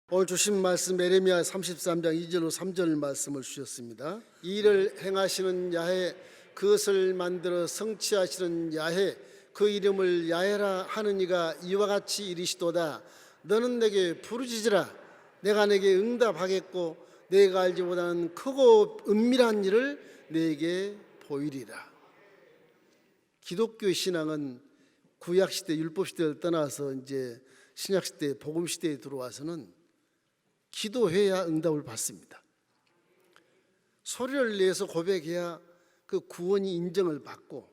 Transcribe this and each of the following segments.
오늘 주신 말씀 에레미야 33장 2절로 3절 말씀을 주셨습니다. 이 일을 행하시는 야훼, 그것을 만들어 성취하시는 야훼, 그 이름을 야훼라 하는 이가 이와 같이 이르시도다. 너는 내게 부르짖으라. 내가 내게 응답하겠고 내가 알지 못하는 크고 은밀한 일을 내게 보이리라. 기독교 신앙은 구약 시대 율법 시대를 떠나서 이제 신약 시대 복음 시대에 들어와서는 기도해야 응답을 받습니다. 소리를 내서 고백해야 그 구원이 인정을 받고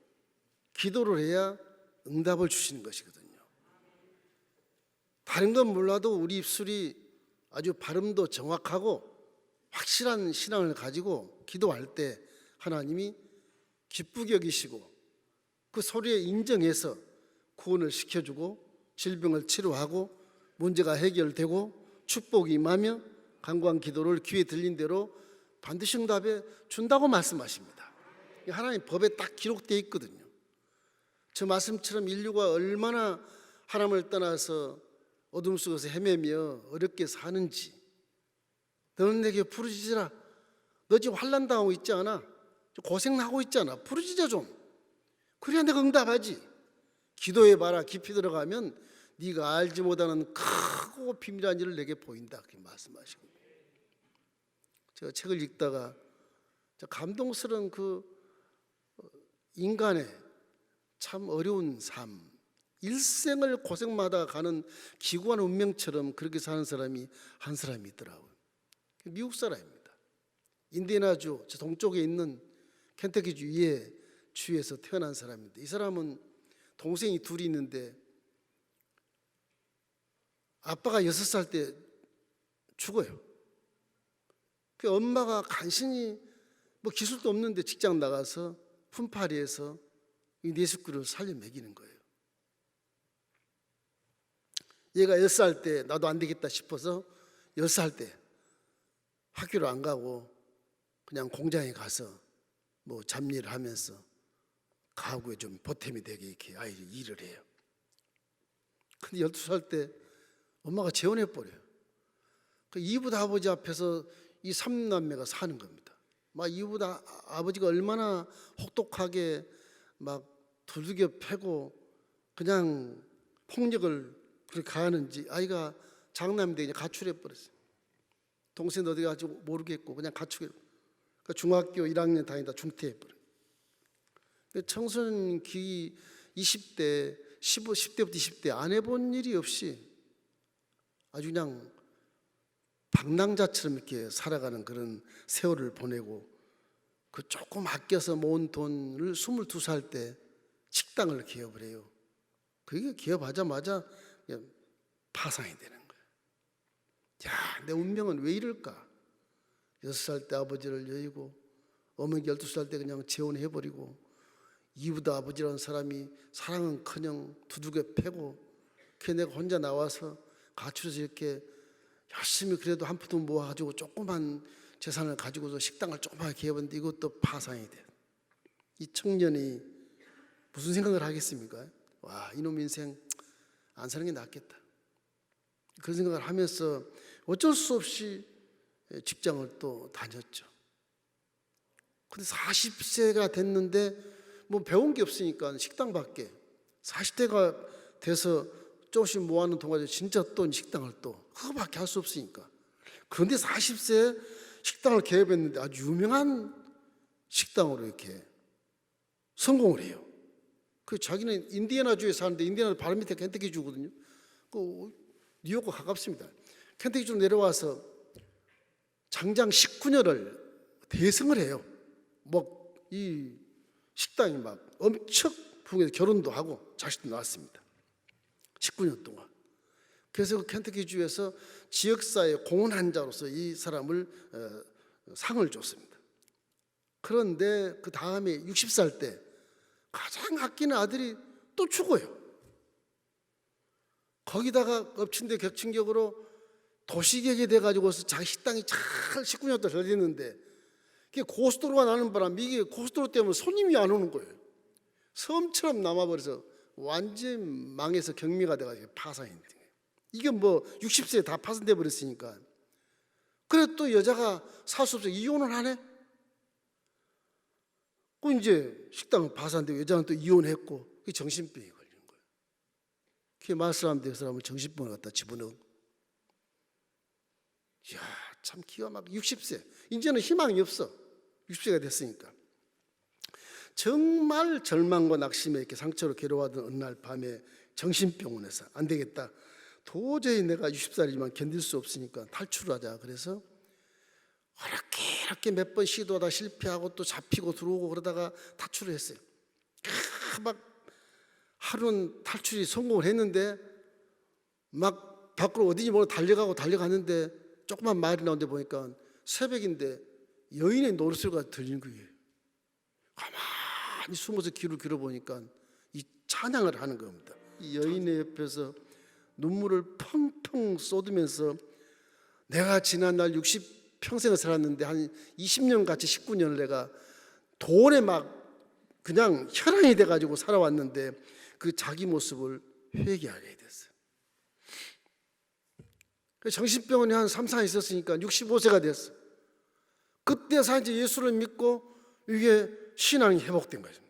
기도를 해야 응답을 주시는 것이거든요. 다른 건 몰라도 우리 입술이 아주 발음도 정확하고 확실한 신앙을 가지고 기도할 때 하나님이 기쁘게 여기시고 그 소리에 인정해서 구원을 시켜주고 질병을 치료하고 문제가 해결되고 축복이 임하며 간구한 기도를 귀에 들린 대로 반드시 응답해 준다고 말씀하십니다. 하나님 법에 딱 기록되어 있거든요. 저 말씀처럼 인류가 얼마나 하나님을 떠나서 어둠 속에서 헤매며 어렵게 사는지. 너는 내게 부르짖으라. 너 지금 환난 당하고 있지 않아? 고생하고 있잖아. 부르짖어 좀. 그래야 내가 응답하지. 기도해봐라. 깊이 들어가면 네가 알지 못하는 크고 비밀한 일을 내게 보인다. 그렇게 말씀하시고, 제가 책을 읽다가 감동스러운 그 인간의 참 어려운 삶, 일생을 고생마다 가는 기구한 운명처럼 그렇게 사는 사람이 한 사람이 있더라고요. 미국 사람입니다. 인디애나주 저 동쪽에 있는 켄터키주 위에 주에서 태어난 사람인데, 이 사람은 동생이 둘이 있는데 아빠가 6살 때 죽어요. 그 엄마가 간신히 뭐 기술도 없는데 직장 나가서 품팔이해서 이 네 식구를 살려 먹이는 거예요. 얘가 10살 때 나도 안 되겠다 싶어서 10살 때 학교를 안 가고 그냥 공장에 가서 뭐 잡일을 하면서 가구에 좀 보탬이 되게 이렇게 아이를 일을 해요. 근데 12살 때 엄마가 재혼해버려요. 그 이웃 아버지 앞에서 이 3남매가 사는 겁니다. 막 이웃 아버지가 얼마나 혹독하게 막 두들겨 패고 그냥 폭력을 그렇게 가하는지 아이가 장남이 되니 가출해버렸어요. 동생 어디 가지고 모르겠고 그냥 가출해. 그러니까 중학교 1학년 다니다 중퇴해버려요. 청소년기 20대, 10대부터 20대 안 해본 일이 없이 아주 그냥 방랑자처럼 이렇게 살아가는 그런 세월을 보내고, 그 조금 아껴서 모은 돈을 22살 때 식당을 개업을 해요. 그게 개업하자마자 파산이 되는 거예요. 야, 내 운명은 왜 이럴까? 6살 때 아버지를 여의고 어머니 12살 때 그냥 재혼해버리고 이웃 아버지라는 사람이 사랑은커녕 두들겨 패고, 그게 내가 혼자 나와서 가출해서 이렇게 열심히 그래도 한 푼도 모아가지고 조그만 재산을 가지고서 식당을 조그맣게 개업했는데 이것도 파산이 돼. 이 청년이 무슨 생각을 하겠습니까? 와, 이놈 인생 안 사는 게 낫겠다. 그런 생각을 하면서 어쩔 수 없이 직장을 또 다녔죠. 근데 40세가 됐는데 뭐 배운 게 없으니까 식당밖에, 40대가 돼서 조금씩 모아놓은 동안에 진짜 또 식당을 또 그거밖에 할 수 없으니까. 그런데 40세에 식당을 개업했는데 아주 유명한 식당으로 이렇게 성공을 해요. 그 자기는 인디애나주에 사는데, 인디애나 바로 밑에 켄터키주거든요. 그 뉴욕과 가깝습니다. 켄터키주로 내려와서 장장 19년을 대성을 해요. 뭐 이 식당이 막 엄청 부흥해서 결혼도 하고 자식도 낳았습니다. 19년 동안. 그래서 그 켄터키주에서 지역사회 공헌한 자로서 이 사람을 상을 줬습니다. 그런데 그 다음에 60살 때 가장 아끼는 아들이 또 죽어요. 거기다가 엎친 데 겹친 격으로 도시계획이 돼가지고서 자기 식당이 잘 19년 동안 잘 됐는데, 그게 고속도로가 나는 바람에 이게 고속도로 때문에 손님이 안 오는 거예요. 섬처럼 남아버려서 완전 망해서 경미가 돼가지고 파산이 된 거예요. 이게 뭐 60세에 다 파손돼 버렸으니까. 그래 또 여자가 살 수 없어 이혼을 하네. 그 이제 식당은 파산되고 여자는 또 이혼했고 그게 정신병이 걸리는 거예요. 그게 마을 사람들 그 사람을 정신병을 갖다 집어넣은. 이야 참 기가 막 60세 이제는 희망이 없어. 60세가 됐으니까. 정말 절망과 낙심에 이렇게 상처로 괴로워하던 어느 날 밤에 정신병원에서 안 되겠다. 도저히 내가 60살이지만 견딜 수 없으니까 탈출을 하자. 그래서 이렇게 몇 번 시도하다 실패하고 또 잡히고 들어오고 그러다가 탈출을 했어요. 막 하루는 탈출이 성공을 했는데 막 밖으로 어디지 모르고 달려가는데 조그만 마을이 나오는데 보니까 새벽인데 여인의 노랫소리가 들리는 거예요. 가만히 숨어서 귀를 기울여보니까 이 찬양을 하는 겁니다. 이 여인의 옆에서 눈물을 펑펑 쏟으면서 내가 지난날 60평생을 살았는데 한 20년 같이 19년을 내가 돈에 막 그냥 혈안이 돼가지고 살아왔는데 그 자기 모습을 회개하게 됐어요. 정신병원에 한 3, 4년 있었으니까 65세가 됐어. 그때서 이제 예수를 믿고 이게 신앙이 회복된 거죠.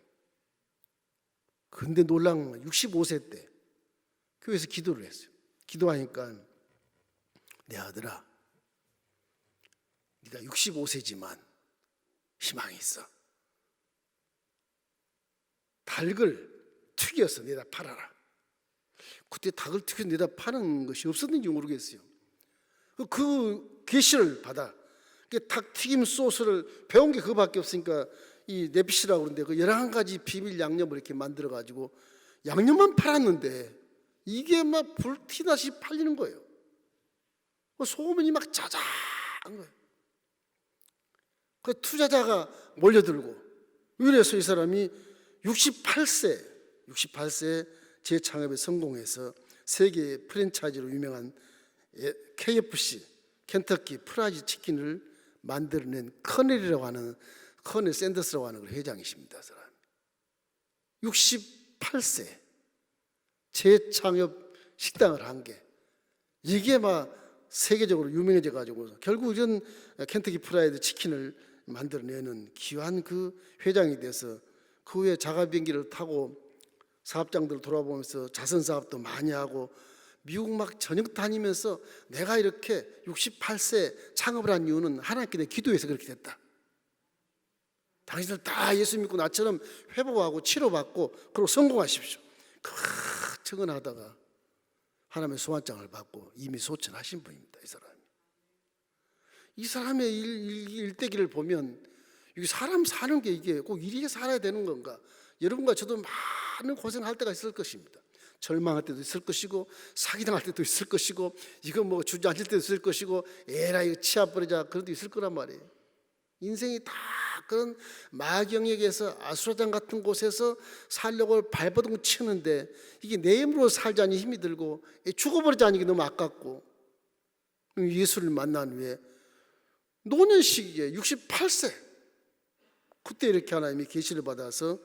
근데 놀라운 건 65세 때 교회에서 기도를 했어요. 기도하니까 내 아들아 네가 65세지만 희망이 있어. 닭을 튀겨서 내다 팔아라. 그때 닭을 튀겨서 내다 파는 것이 없었는지 모르겠어요. 그 계시를 받아. 닭 튀김 소스를 배운 게 그거밖에 없으니까 이 네피시라고 그러는데 그 11가지 비밀 양념을 이렇게 만들어 가지고 양념만 팔았는데 이게 막 불티나시 팔리는 거예요. 소문이 막 자자한 거예요. 그 투자자가 몰려들고 이래서 이 사람이 68세 재창업에 성공해서 세계 프랜차이즈로 유명한 KFC 켄터키 프라이드 치킨을 만들어낸 커넬 샌더스라고 하는 회장이십니다. 그 사람 68세 재창업 식당을 한 게 이게 막 세계적으로 유명해져 가지고 결국 이런 켄터키 프라이드 치킨을 만들어내는 귀한 그 회장이 돼서 그 후에 자가 비행기를 타고 사업장들을 돌아보면서 자선 사업도 많이 하고 미국 막 전역 다니면서 내가 이렇게 68세 창업을 한 이유는 하나님께 내 기도해서 그렇게 됐다. 당신들 다 예수 믿고 나처럼 회복하고 치료받고 그리고 성공하십시오. 증언하다가 하나님의 소환장을 받고 이미 소천하신 분입니다. 이 사람의 일대기를 보면 이게 사람 사는 게 이게 꼭 이렇게 살아야 되는 건가? 여러분과 저도 많은 고생할 때가 있을 것입니다. 절망할 때도 있을 것이고 사기당할 때도 있을 것이고 이거 뭐 주저앉을 때도 있을 것이고 에라 이거 치아 버리자 그런 때도 있을 거란 말이에요. 인생이 다 그런 마경역에서 아수라장 같은 곳에서 살려고 발버둥 치는데 이게 내 힘으로 살자니 힘이 들고 죽어버리자니 이게 너무 아깝고 예수를 만난 후에 노년 시기에 68세 그때 이렇게 하나님이 계시를 받아서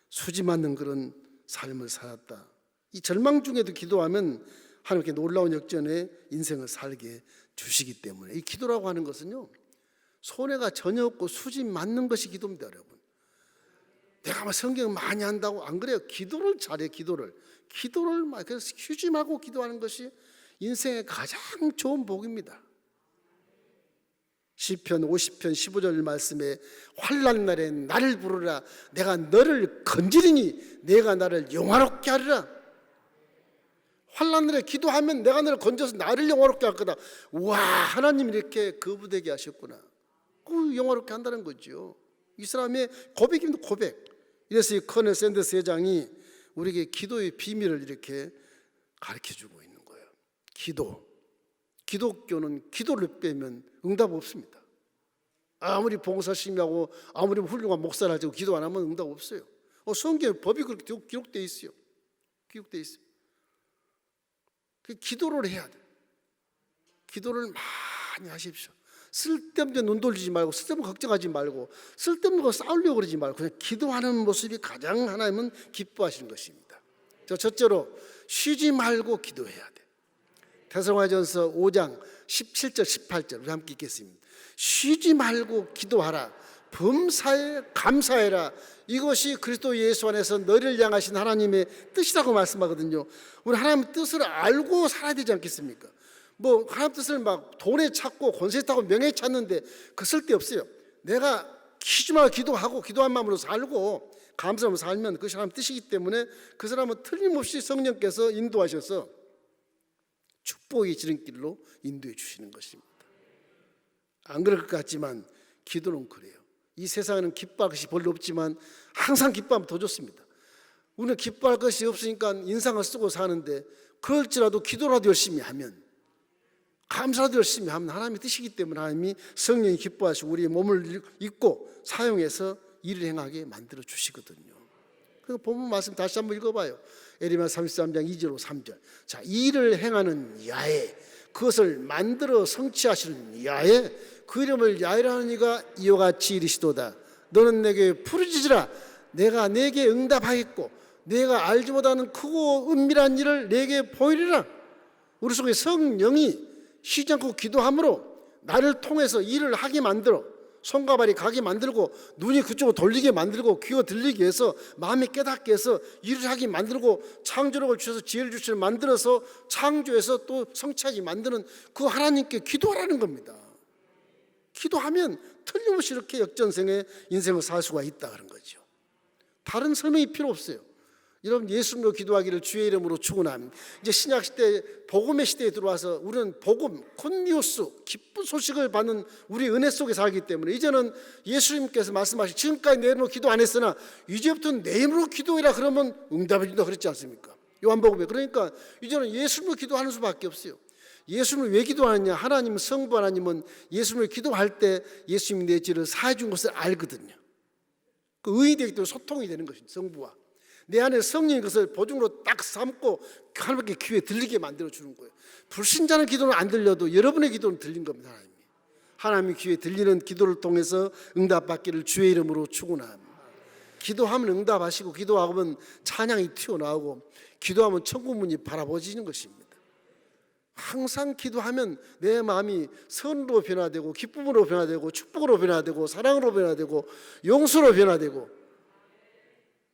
수지 맞는 그런 삶을 살았다. 이 절망 중에도 기도하면 하나님께 놀라운 역전의 인생을 살게 주시기 때문에 이 기도라고 하는 것은요 손해가 전혀 없고 수지 맞는 것이 기도입니다. 여러분 내가 막 성경 많이 한다고 안 그래요. 기도를 잘해. 기도를 그래서 휴지 말고 기도하는 것이 인생의 가장 좋은 복입니다. 시편 50편 15절 말씀에 환난 날에 나를 부르라 내가 너를 건지리니 내가 나를 영화롭게 하리라. 환난 날에 기도하면 내가 너를 건져서 나를 영화롭게 할 거다. 와 하나님이 이렇게 거부되게 하셨구나. 그 영화롭게 한다는 거죠. 이 사람의 고백입니다. 고백. 이래서 이 커넬 샌더스 회장이 우리에게 기도의 비밀을 이렇게 가르쳐주고 있는 거예요. 기독교는 기도를 빼면 응답 없습니다. 아무리 봉사 열심히 하고 아무리 훌륭한 목사를 하고 기도 안 하면 응답 없어요. 성경에 법이 그렇게 기록되어 있어요. 기도를 해야 돼. 기도를 많이 하십시오. 쓸데없는 눈 돌리지 말고 쓸데없는 걱정하지 말고 쓸데없는 거 싸우려고 그러지 말고 그냥 기도하는 모습이 가장 하나님은 기뻐하시는 것입니다. 첫째로 쉬지 말고 기도해야 돼. 데살로니가전서 5장 17절 18절 우리 함께 읽겠습니다. 쉬지 말고 기도하라. 범사에 감사해라. 이것이 그리스도 예수 안에서 너희를 향하신 하나님의 뜻이라고 말씀하거든요. 우리 하나님의 뜻을 알고 살아야 되지 않겠습니까? 뭐 하나님 뜻을 막 돈에 찾고 권세에 찾고 명예에 찾는데 그 쓸데없어요. 내가 쉬지 말고 기도하고 기도한 마음으로 살고 감사하며 살면 그것이 하나님 뜻이기 때문에 그 사람은 틀림없이 성령께서 인도하셔서 축복의 지름길로 인도해 주시는 것입니다. 안 그럴 것 같지만 기도는 그래요. 이 세상에는 기뻐할 것이 별로 없지만 항상 기뻐하면 더 좋습니다. 우리는 기뻐할 것이 없으니까 인상을 쓰고 사는데 그럴지라도 기도라도 열심히 하면, 감사라도 열심히 하면 하나님의 뜻이기 때문에 하나님이 성령이 기뻐하시고 우리의 몸을 입고 사용해서 일을 행하게 만들어 주시거든요. 그 본문 말씀 다시 한번 읽어봐요. 에레미야 33장 2절 3절. 자, 이 일을 행하는 야훼, 그것을 만들어 성취하시는 야훼, 그 이름을 야훼라 하는 이가 이와 같이 이르시도다. 너는 내게 부르짖으라. 내가 내게 응답하겠고 내가 알지 못하는 크고 은밀한 일을 내게 보이리라. 우리 속에 성령이 쉬지 않고 기도함으로 나를 통해서 일을 하게 만들어 손과 발이 가게 만들고 눈이 그쪽으로 돌리게 만들고 귀가 들리게 해서 마음이 깨닫게 해서 일을 하게 만들고 창조력을 주셔서 지혜를 주셔서 만들어서 창조해서 또 성취하게 만드는 그 하나님께 기도하라는 겁니다. 기도하면 틀림없이 이렇게 역전생의 인생을 살 수가 있다 그런 거죠. 다른 설명이 필요 없어요. 여러분, 예수님으로 기도하기를 주의 이름으로 축원합니다. 이제 신약 시대 복음의 시대에 들어와서 우리는 복음, 굿뉴스, 기쁜 소식을 받는 우리 은혜 속에 살기 때문에 이제는 예수님께서 말씀하신 지금까지 내 이름으로 기도 안 했으나 이제부터 내 이름으로 기도해라 그러면 응답해 준다 그랬지 않습니까? 요한복음에. 그러니까 이제는 예수님으로 기도하는 수밖에 없어요. 예수님을 왜 기도하느냐? 하나님 성부 하나님은 예수님을 기도할 때 예수님이 내 죄를 사해 준 것을 알거든요. 그 의인이 되기 때문에 소통이 되는 것입니다. 성부와 내 안에 성령이 그것을 보증으로 딱 삼고 하나님께 귀에 들리게 만들어 주는 거예요. 불신자는 기도는 안 들려도 여러분의 기도는 들린 겁니다. 하나님이 귀에 들리는 기도를 통해서 응답받기를 주의 이름으로 축원합니다. 기도하면 응답하시고 기도하면 찬양이 튀어나오고 기도하면 천국문이 바라보지는 것입니다. 항상 기도하면 내 마음이 선으로 변화되고 기쁨으로 변화되고 축복으로 변화되고 사랑으로 변화되고 용서로 변화되고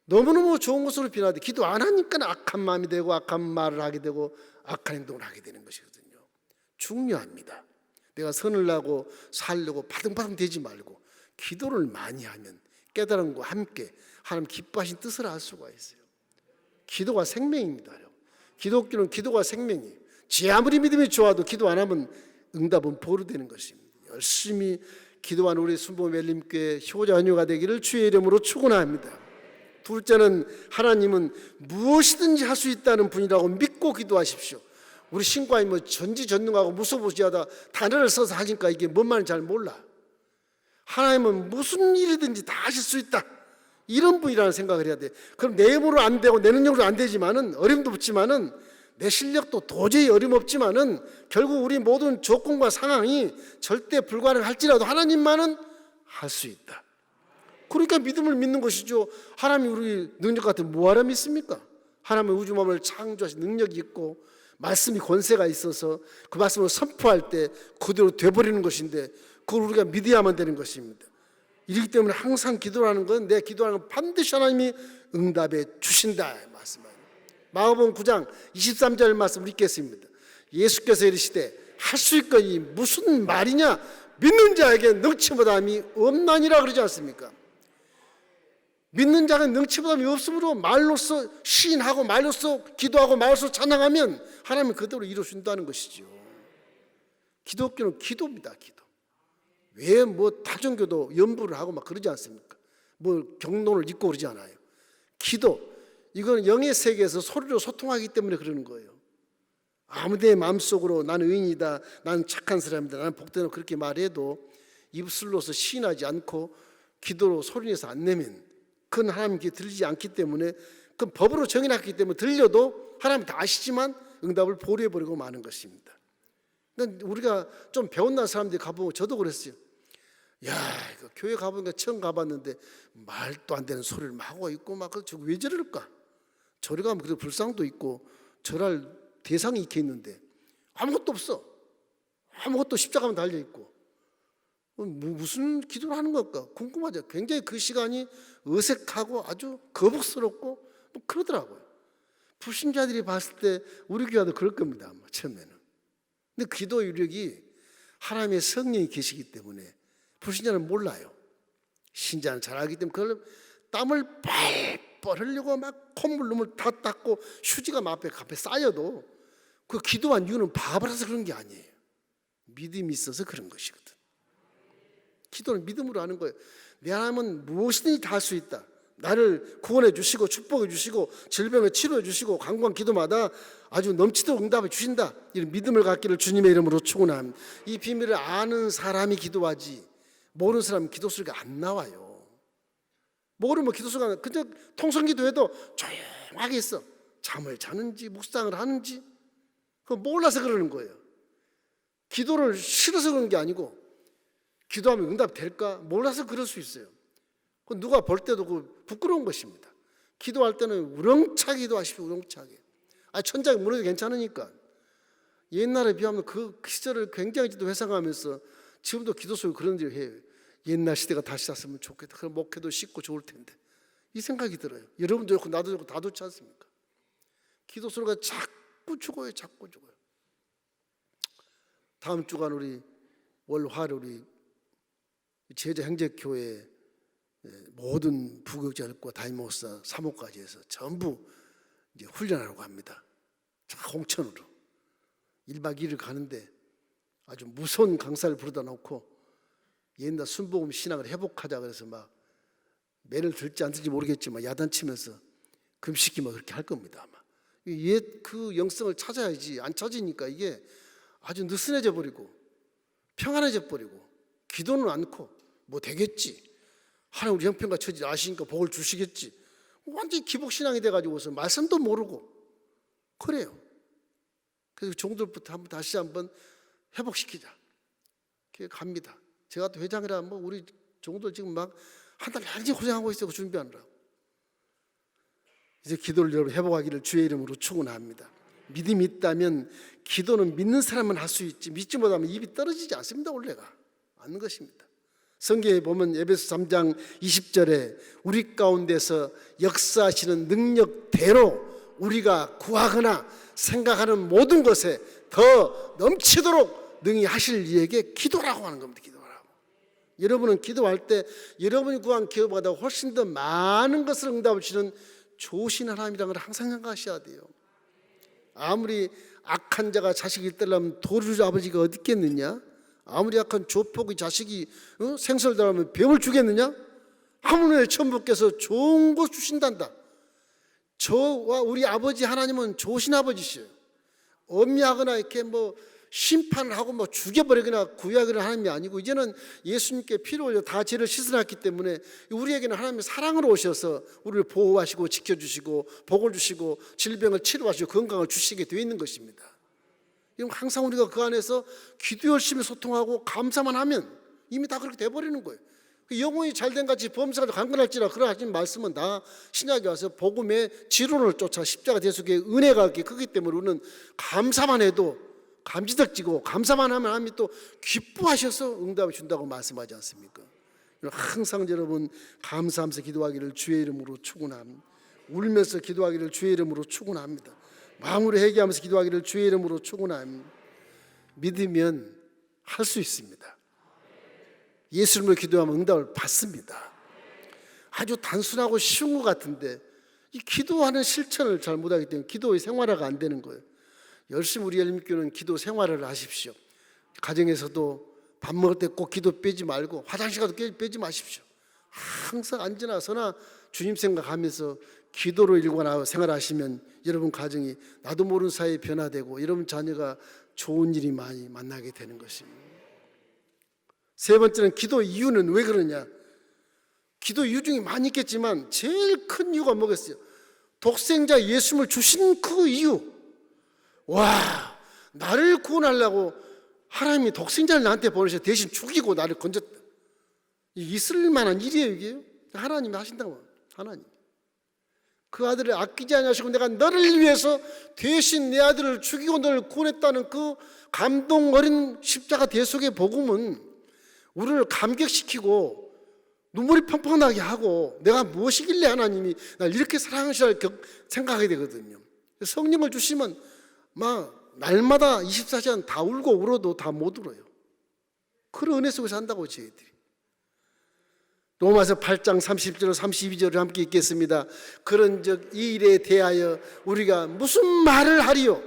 너무너무 좋은 것으로 변화돼. 기도 안 하니까 악한 마음이 되고 악한 말을 하게 되고 악한 행동을 하게 되는 것이거든요. 중요합니다. 내가 선을 하고 살려고 바등바등 되지 말고 기도를 많이 하면 깨달음과 함께 하나님 기뻐하신 뜻을 알 수가 있어요. 기도가 생명입니다. 기독교는 기도가 생명이에요. 지 아무리 믿음이 좋아도 기도 안 하면 응답은 보류되는 것입니다. 열심히 기도하는 우리 순복음 엘림교회 효자 헌유가 되기를 주의 이름으로 축원합니다. 둘째는 하나님은 무엇이든지 할 수 있다는 분이라고 믿고 기도하십시오. 우리 신과이 뭐 전지전능하고 무소부지하다 단어를 써서 하니까 이게 뭔 말인지 잘 몰라. 하나님은 무슨 일이든지 다 하실 수 있다, 이런 분이라는 생각을 해야 돼. 그럼 내 힘으로 안 되고 내 능력으로 안 되지만은 어림도 없지만은 내 실력도 도저히 어림없지만은 결국 우리 모든 조건과 상황이 절대 불가능할지라도 하나님만은 할 수 있다. 그러니까 믿음을 믿는 것이죠. 하나님이 우리 능력 같은 뭐하러 믿습니까? 하나님의 우주 만물을 창조하신 능력이 있고 말씀이 권세가 있어서 그 말씀을 선포할 때 그대로 돼버리는 것인데 그걸 우리가 믿어야만 되는 것입니다. 이렇기 때문에 항상 기도하는 건, 내 기도하는 건 반드시 하나님이 응답해 주신다 말씀입니다. 마가복음 9장 23절 말씀을 읽겠습니다. 예수께서 이르시되 할 수 있거니 무슨 말이냐, 믿는 자에게 능치보다함이 없나니라 그러지 않습니까? 믿는 자가 능치보다함이 없으므로 말로써 시인하고 말로써 기도하고 말로써 찬양하면 하나님은 그대로 이루어준다는 것이죠. 기독교는 기도입니다. 기도. 왜 뭐 다종교도 연부를 하고 막 그러지 않습니까? 뭐 경론을 읽고 그러지 않아요. 기도, 이건 영의 세계에서 소리로 소통하기 때문에 그러는 거예요. 아무 내 마음속으로 나는 의인이다, 나는 착한 사람이다, 나는 복되다 그렇게 말해도 입술로서 시인하지 않고 기도로 소리내서 안 내면 그건 하나님께 들리지 않기 때문에, 그건 법으로 정해놨기 때문에 들려도 하나님 다 아시지만 응답을 보류해버리고 마는 것입니다. 근데 우리가 좀 배운다는 사람들이 가보고 저도 그랬어요. 야, 이거 교회 가보니까 처음 가봤는데 말도 안 되는 소리를 막 하고 있고 막 왜 저럴까? 저리 가면 그래도 불상도 있고 절할 대상이 있게 있는데 아무것도 없어. 아무것도 십자가만 달려있고. 무슨 기도를 하는 걸까? 궁금하죠. 굉장히 그 시간이 어색하고 아주 거북스럽고 뭐 그러더라고요. 불신자들이 봤을 때 우리 교회도 그럴 겁니다. 아마 처음에는. 근데 기도 유력이 하나님의 성령이 계시기 때문에 불신자는 몰라요. 신자는 잘 알기 때문에 그걸 땀을 뻘뻘 흘리고 막 콧물 눈물 다 닦고 휴지가 앞에 쌓여도 그 기도한 이유는 바보라서 그런 게 아니에요. 믿음이 있어서 그런 것이거든. 기도는 믿음으로 하는 거예요. 내 하나님은 무엇이든지 다 할 수 있다. 나를 구원해 주시고 축복해 주시고 질병을 치료해 주시고 간구한 기도마다 아주 넘치도록 응답해 주신다. 이런 믿음을 갖기를 주님의 이름으로 축원합니다. 이 비밀을 아는 사람이 기도하지 모르는 사람은 기도 소리가 안 나와요. 모르면 기도 소리가 그저 통성기도해도 조용하게 있어. 잠을 자는지 묵상을 하는지 그거 몰라서 그러는 거예요. 기도를 싫어서 그런 게 아니고 기도하면 응답 될까 몰라서 그럴 수 있어요. 그 누가 볼 때도 그 부끄러운 것입니다. 기도할 때는 우렁차게 기도하십시오. 우렁차게. 천장이 무너져도 괜찮으니까. 옛날에 비하면 그 시절을 굉장히 회상하면서 지금도 기도 속에 그런 일을 해요. 옛날 시대가 다시 왔으면 좋겠다. 그럼 목회도 쉽고 좋을 텐데. 이 생각이 들어요. 여러분도 좋고 나도 좋고 다 좋지 않습니까? 기도 소리가 자꾸 죽어요. 자꾸 죽어요. 다음 주간 우리 월화를 우리 제자 행제교회 모든 부교육자들과 담임목사, 사모까지 해서 전부 이제 훈련하려고 합니다. 홍천으로 1박 2일 가는데 아주 무서운 강사를 부르다 놓고 옛날 순복음 신앙을 회복하자 그래서 막 매를 들지 안 들지 모르겠지만 야단치면서 금식기만 그렇게 할 겁니다. 아마 옛 그 영성을 찾아야지 안 찾으니까 이게 아주 느슨해져 버리고 평안해져 버리고 기도는 않고 뭐 되겠지. 하나님 우리 형편과 처지 아시니까 복을 주시겠지. 완전히 기복신앙이 돼가지고서 말씀도 모르고 그래요. 그래서 종들부터 다시 한번 회복시키자. 그게 갑니다. 제가 또 회장이라 뭐 우리 종들 지금 막 한 달 내내 고생하고 있어요. 준비하느라고. 이제 기도를 여러분 회복하기를 주의 이름으로 축원합니다. 믿음이 있다면 기도는 믿는 사람은 할 수 있지 믿지 못하면 입이 떨어지지 않습니다. 원래가 않는 것입니다. 성경에 보면 에베소 3장 20절에 우리 가운데서 역사하시는 능력대로 우리가 구하거나 생각하는 모든 것에 더 넘치도록 능히 하실 이에게 기도라고 하는 겁니다. 기도라고. 여러분은 기도할 때 여러분이 구한 기도보다 훨씬 더 많은 것을 응답을 주시는 좋으신 하나님이라는 걸 항상 생각하셔야 돼요. 아무리 악한 자가 자식을 떼려면 돌을 줄 아버지가 어디 있겠느냐? 아무리 약한 조폭의 자식이 생설당하면 병을 주겠느냐? 하물며 천부께서 좋은 것 주신단다. 저와 우리 아버지 하나님은 좋으신 아버지시에요. 엄미하거나 이렇게 뭐 심판을 하고 뭐 죽여버리거나 구약을 하나님이 아니고 이제는 예수님께 피를 흘려 다 죄를 씻어놨기 때문에 우리에게는 하나님의 사랑으로 오셔서 우리를 보호하시고 지켜주시고 복을 주시고 질병을 치료하시고 건강을 주시게 되어 있는 것입니다. 항상 우리가 그 안에서 기도 열심히 소통하고 감사만 하면 이미 다 그렇게 돼버리는 거예요. 영혼이 잘된 같이 범사가 강건할지라 그러하신 말씀은 다 신약에 와서 복음의 지론을 쫓아 십자가 대속의 은혜가 크기 때문에 우리는 감사만 해도 감지덕지고 감사만 하면 하나님이 또 기뻐하셔서 응답을 준다고 말씀하지 않습니까? 항상 여러분 감사하면서 기도하기를 주의 이름으로 축원합니다. 울면서 기도하기를 주의 이름으로 축원합니다. 마음으로 회개하면서 기도하기를 주의 이름으로 축원합니다. 믿으면 할 수 있습니다. 예수 이름으로 기도하면 응답을 받습니다. 아주 단순하고 쉬운 것 같은데 이 기도하는 실천을 잘 못하기 때문에 기도의 생활화가 안 되는 거예요. 열심히 우리 열림교는 기도 생활을 하십시오. 가정에서도 밥 먹을 때 꼭 기도 빼지 말고 화장실 가도 빼지 마십시오. 항상 앉으나 서나 주님 생각하면서 기도로 일관하고 생활하시면 여러분 가정이 나도 모르는 사이에 변화되고 여러분 자녀가 좋은 일이 많이 만나게 되는 것입니다. 세 번째는 기도 이유는 왜 그러냐? 기도 이유 중에 많이 있겠지만 제일 큰 이유가 뭐겠어요? 독생자 예수님을 주신 그 이유. 와, 나를 구원하려고 하나님이 독생자를 나한테 보내셔 대신 죽이고 나를 건졌다. 있을 만한 일이에요 이게? 하나님이 하신다고. 하나님. 그 아들을 아끼지 아니하시고 내가 너를 위해서 대신 내 아들을 죽이고 너를 구원했다는 그 감동 어린 십자가 대속의 복음은 우리를 감격시키고 눈물이 펑펑 나게 하고 내가 무엇이길래 하나님이 날 이렇게 사랑하시나 생각하게 되거든요. 성령을 주시면 막 날마다 24시간 다 울고 울어도 다 못 울어요. 그런 은혜 속에서 산다고 저희들이. 로마서 8장 30절 32절을 함께 읽겠습니다. 그런즉 이 일에 대하여 우리가 무슨 말을 하리요?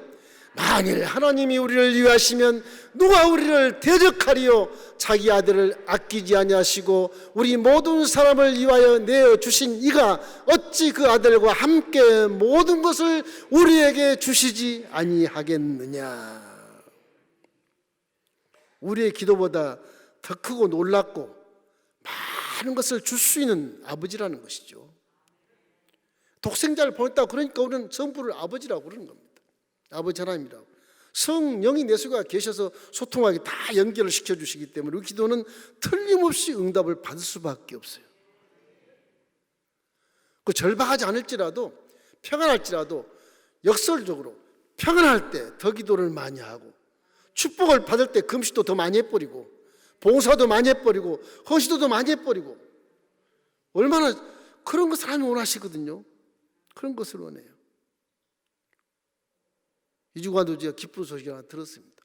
만일 하나님이 우리를 위하시면 누가 우리를 대적하리요? 자기 아들을 아끼지 아니하시고 우리 모든 사람을 위하여 내어 주신 이가 어찌 그 아들과 함께 모든 것을 우리에게 주시지 아니하겠느냐. 우리의 기도보다 더 크고 놀랍고 많은 것을 줄 수 있는 아버지라는 것이죠. 독생자를 보냈다고 그러니까 우리는 성부를 아버지라고 그러는 겁니다. 아버지 하나님이라고. 성령이 내 속에 계셔서 소통하게 다 연결을 시켜주시기 때문에 우리 기도는 틀림없이 응답을 받을 수밖에 없어요. 그 절박하지 않을지라도 평안할지라도 역설적으로 평안할 때 더 기도를 많이 하고 축복을 받을 때 금식도 더 많이 해버리고 봉사도 많이 해버리고 허시도도 많이 해버리고 얼마나 그런 것을 하나님이 원하시거든요. 그런 것을 원해요. 이 주간도 제가 기쁜 소식 하나 들었습니다.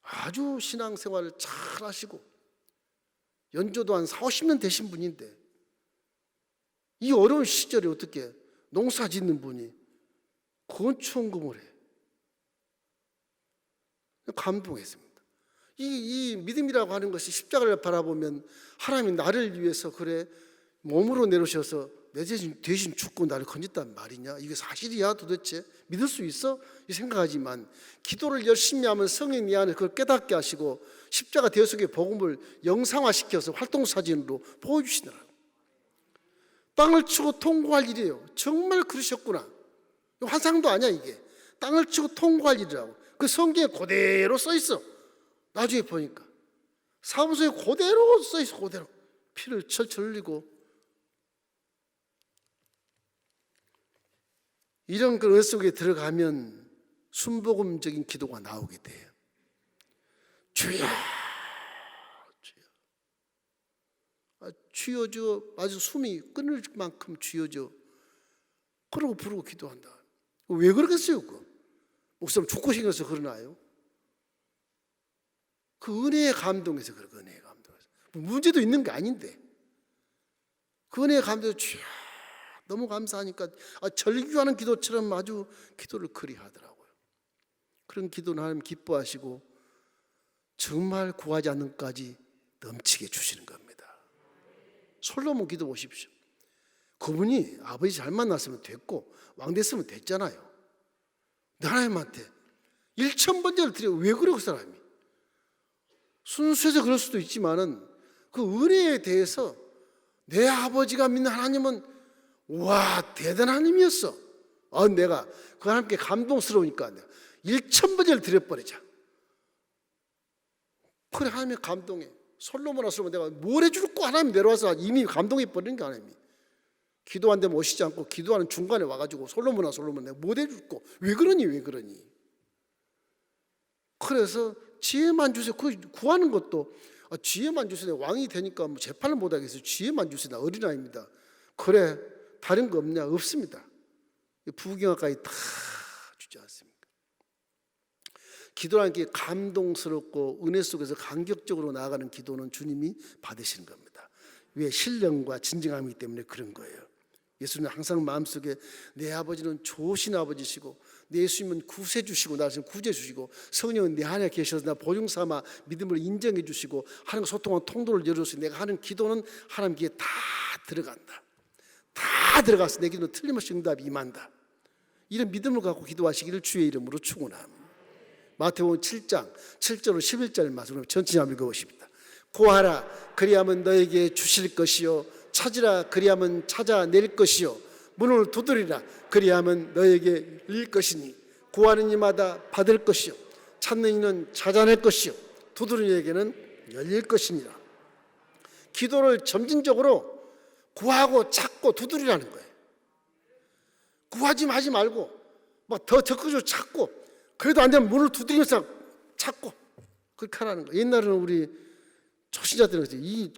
아주 신앙생활을 잘 하시고 연조도 한 40, 50년 되신 분인데 이 어려운 시절에 어떻게 농사 짓는 분이 건축원금을 해. 감동했습니다. 이 믿음이라고 하는 것이 십자가를 바라보면 하나님이 나를 위해서 그래 몸으로 내려오셔서 내 대신 죽고 나를 건졌단 말이냐? 이게 사실이야 도대체? 믿을 수 있어? 이 생각하지만 기도를 열심히 하면 성령이 내 안에 그걸 깨닫게 하시고 십자가 대속의 복음을 영상화시켜서 활동사진으로 보여주시더라고요. 땅을 치고 통과할 일이에요. 정말 그러셨구나. 환상도 아니야 이게. 땅을 치고 통과할 일이라고. 그 성경에 그대로 써 있어. 나중에 보니까 사무소에 그대로 써 있어. 그대로 피를 철철 흘리고 이런 그 은혜 속에 들어가면 순복음적인 기도가 나오게 돼요. 주여, 주여, 주여 주여, 아주 숨이 끊을 만큼 주여 주여. 그러고 부르고 기도한다. 왜 그러겠어요? 목사님 죽고 생겨서 그러나요? 그 은혜의 감동에서 그래. 그 은혜의 감동에서 문제도 있는 게 아닌데 그 은혜의 감동에서 주여. 너무 감사하니까 절규하는 기도처럼 아주 기도를 그리하더라고요. 그런 기도는 하나님 기뻐하시고 정말 구하지 않는 것까지 넘치게 주시는 겁니다. 솔로몬 기도 보십시오. 그분이 아버지 잘 만났으면 됐고 왕 됐으면 됐잖아요. 근데 하나님한테 1000번째를 드려. 왜 그래 그 사람이? 순수해서 그럴 수도 있지만은 그 은혜에 대해서 내 아버지가 믿는 하나님은 와 대단한 하나님이었어. 내가 그 하나님께 감동스러우니까 1000번째를 드려버리자. 그래 하나님의 감동에 솔로몬 왔으면 내가 뭘 해줄까? 하나님 내려와서 이미 감동해버리는 게 하나님이. 기도 안 되면 오시지 않고 기도하는 중간에 와가지고 솔로몬아 내가 못 해줄까? 왜 그러니? 그래서 지혜만 주세요. 그 구하는 것도 지혜만 주세요. 왕이 되니까 뭐 재판을 못 하겠어요. 지혜만 주세요. 나 어린아이입니다. 그래 다른 거 없냐? 없습니다. 부경화까지 다 주지 않습니까? 기도라는 게 감동스럽고 은혜 속에서 감격적으로 나아가는 기도는 주님이 받으시는 겁니다. 왜? 신령과 진정함이기 때문에 그런 거예요. 예수님은 항상 마음속에 내 아버지는 좋으신 아버지시고 내 예수님은 구세주시고 나를 구제주시고 성령은 내 안에 계셔서 나 보증삼아 믿음을 인정해 주시고 하나님과 소통한 통로를 열어줘서 내가 하는 기도는 하나님께 다 들어간다. 다 들어가서 내 기도는 틀림없이 응답이 임한다. 이런 믿음을 갖고 기도하시기를 주의 이름으로 축원합니다. 마태복음 7장 7절로 11절 말씀을 전체 한번 읽어보십니다. 구하라 그리하면 너에게 주실 것이요 찾으라 그리하면 찾아낼 것이요 문을 두드리라 그리하면 너에게 열릴 것이니 구하는 이마다 받을 것이요 찾는 이는 찾아낼 것이요 두드리는 이에게는 열릴 것이니라. 기도를 점진적으로 구하고 찾고 두드리라는 거예요. 구하지 마지 말고 막 더 적극적으로 찾고, 그래도 안 되면 문을 두드리면서 찾고 그렇게 하라는 거예요. 옛날에는 우리 초신자들은 이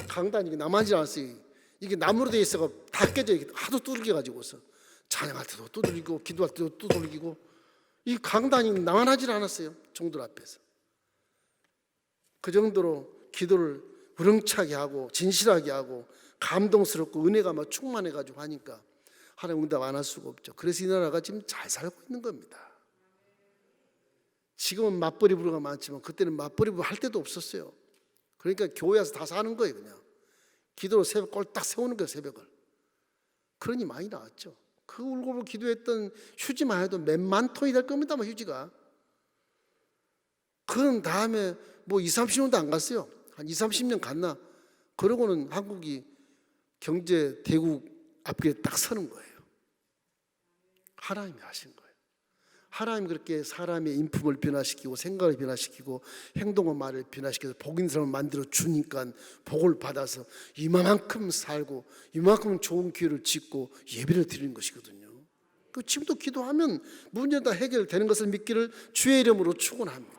강단 이게 남아지 않았어요. 이게 나무로 되어 있어가 다 깨져 하도 두들겨 가지고서 찬양할 때도 두들기고 기도할 때도 두들기고, 이 강단이 남아나질 않았어요. 종들 앞에서. 그 정도로 기도를 우렁차게 하고 진실하게 하고 감동스럽고 은혜가 막 충만해 가지고 하니까 하나님 응답 안 할 수가 없죠. 그래서 이 나라가 지금 잘 살고 있는 겁니다. 지금은 맞벌이 부부가 많지만 그때는 맞벌이 부부 할 데도 없었어요. 그러니까 교회에서 다 사는 거예요. 그냥 기도로 새벽 꼴딱 세우는 거예요. 새벽을. 그러니 많이 나왔죠. 그 울고불고 기도했던 휴지만 해도 몇만 톤이 될 겁니다. 휴지가. 그런 다음에 뭐 20, 30년도 안 갔어요. 한 20, 30년 갔나. 그러고는 한국이 경제 대국 앞에 딱 서는 거예요. 하나님이 하신 거예요. 하나님이 그렇게 사람의 인품을 변화시키고 생각을 변화시키고 행동과 말을 변화시켜서 복 있는 사람을 만들어 주니까 복을 받아서 이만큼 살고 이만큼 좋은 기회를 짓고 예배를 드리는 것이거든요. 그 지금도 기도하면 문제 다 해결되는 것을 믿기를 주의 이름으로 축원합니다.